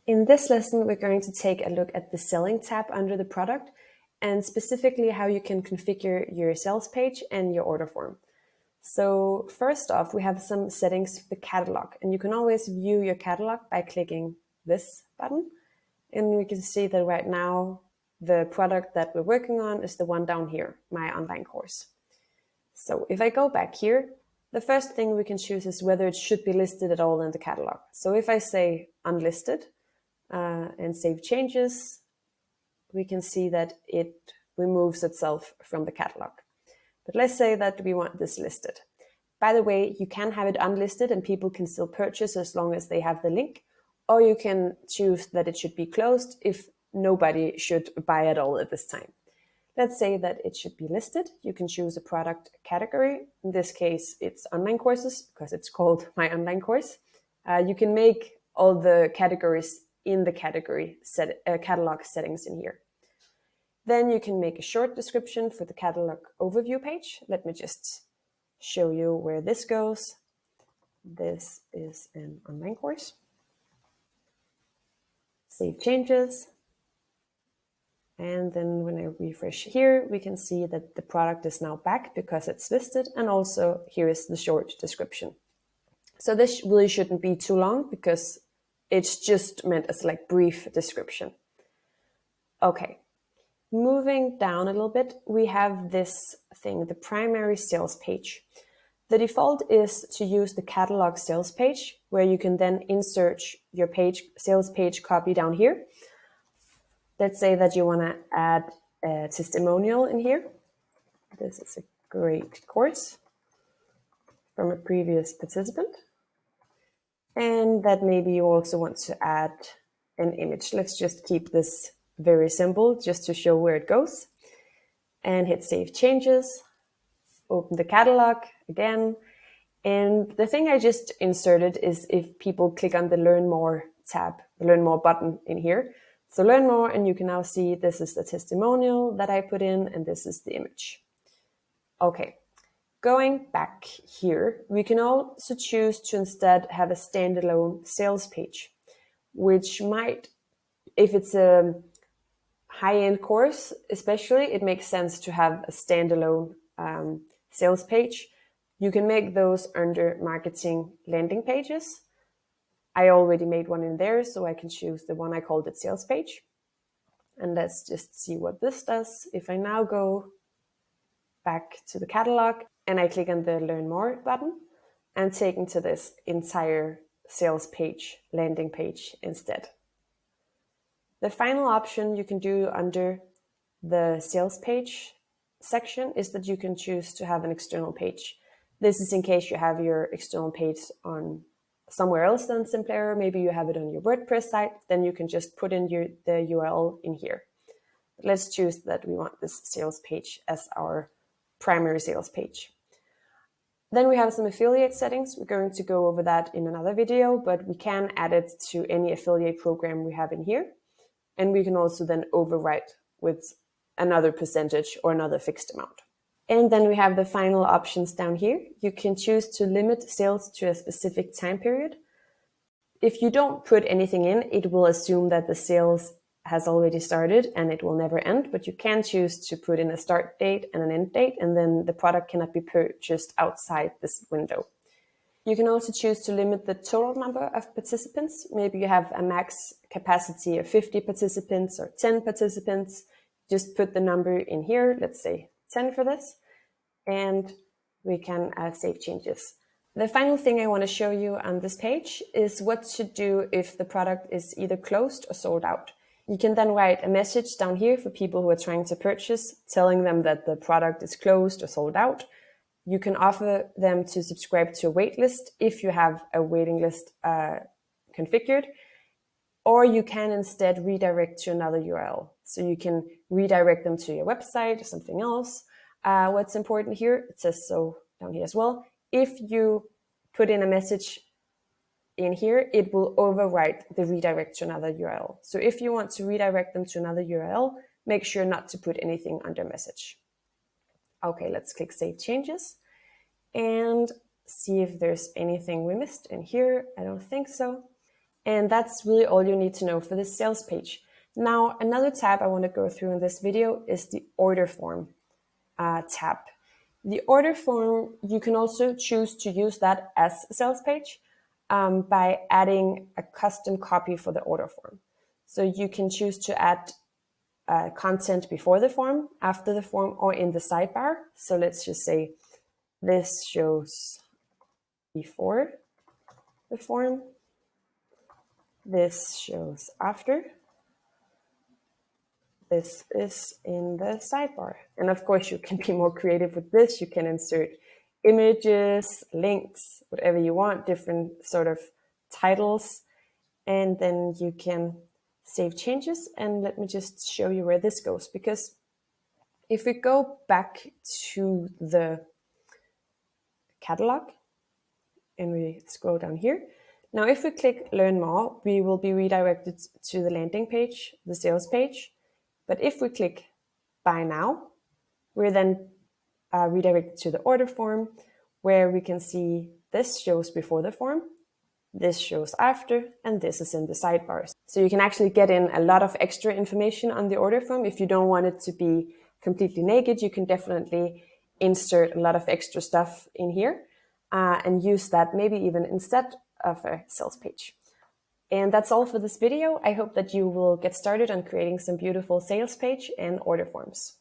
In this lesson, we're going to take a look at the Selling tab under the product, and specifically how you can configure your sales page and your order form. So first off, we have some settings for the catalog, and you can always view your catalog by clicking this button. And we can see that right now, the product that we're working on is the one down here, my online course. So if I go back here, the first thing we can choose is whether it should be listed at all in the catalog. So if I say unlisted and save changes, we can see that it removes itself from the catalog. But let's say that we want this listed. By the way, you can have it unlisted and people can still purchase as long as they have the link, or you can choose that it should be closed if nobody should buy at all at this time. Let's say that it should be listed. You can choose a product category. In this case, it's online courses because it's called my online course. You can make all the categories in the catalog settings in here. Then you can make a short description for the catalog overview page. Let me just show you where this goes. This is an online course. Save changes. And then when I refresh here, we can see that the product is now back because it's listed. And also here is the short description. So this really shouldn't be too long because it's just meant as like brief description. Okay. Moving down a little bit, we have this thing, the primary sales page. The default is to use the catalog sales page, where you can then insert your sales page copy down here. Let's say that you want to add a testimonial in here. This is a great course from a previous participant. And that maybe you also want to add an image. Let's just keep this very simple just to show where it goes. And hit save changes. Open the catalog again. And the thing I just inserted is if people click on the Learn More tab, the Learn More button in here. So learn more, and you can now see this is the testimonial that I put in, and this is the image. Okay, going back here, we can also choose to instead have a standalone sales page, which might, if it's a high-end course especially, it makes sense to have a standalone sales page. You can make those under marketing landing pages. I already made one in there, so I can choose the one I called it sales page. And let's just see what this does. If I now go back to the catalog and I click on the Learn More button, I'm taken to this entire sales page, landing page instead. The final option you can do under the sales page section is that you can choose to have an external page. This is in case you have your external page on somewhere else than SimPlayer. Maybe you have it on your WordPress site, then you can just put in the URL in here. Let's choose that we want this sales page as our primary sales page. Then we have some affiliate settings. We're going to go over that in another video, but we can add it to any affiliate program we have in here. And we can also then overwrite with another percentage or another fixed amount. And then we have the final options down here. You can choose to limit sales to a specific time period. If you don't put anything in, it will assume that the sales has already started and it will never end, but you can choose to put in a start date and an end date, and then the product cannot be purchased outside this window. You can also choose to limit the total number of participants. Maybe you have a max capacity of 50 participants or 10 participants. Just put the number in here, let's say 10 for this, and we can save changes. The final thing I want to show you on this page is what to do if the product is either closed or sold out. You can then write a message down here for people who are trying to purchase, telling them that the product is closed or sold out. You can offer them to subscribe to a waitlist if you have a waiting list configured, or you can instead redirect to another URL. So you can redirect them to your website or something else. What's important here, it says so down here as well. If you put in a message in here, it will overwrite the redirect to another URL. So if you want to redirect them to another URL, make sure not to put anything under message. Okay, let's click Save Changes and see if there's anything we missed in here. I don't think so. And that's really all you need to know for this sales page. Now, another tab I want to go through in this video is the order form tab. The order form, you can also choose to use that as a sales page by adding a custom copy for the order form. So you can choose to add content before the form, after the form, or in the sidebar. So let's just say this shows before the form, this shows after, this is in the sidebar. And of course, you can be more creative with this. You can insert images, links, whatever you want, different sort of titles, and then you can save changes. And let me just show you where this goes, because if we go back to the catalog and we scroll down here, now if we click learn more, we will be redirected to the landing page, the sales page. But if we click buy now, we're then redirected to the order form, where we can see this shows before the form, this shows after, and this is in the sidebars. So you can actually get in a lot of extra information on the order form. If you don't want it to be completely naked, you can definitely insert a lot of extra stuff in here and use that maybe even instead of a sales page. And that's all for this video. I hope that you will get started on creating some beautiful sales page and order forms.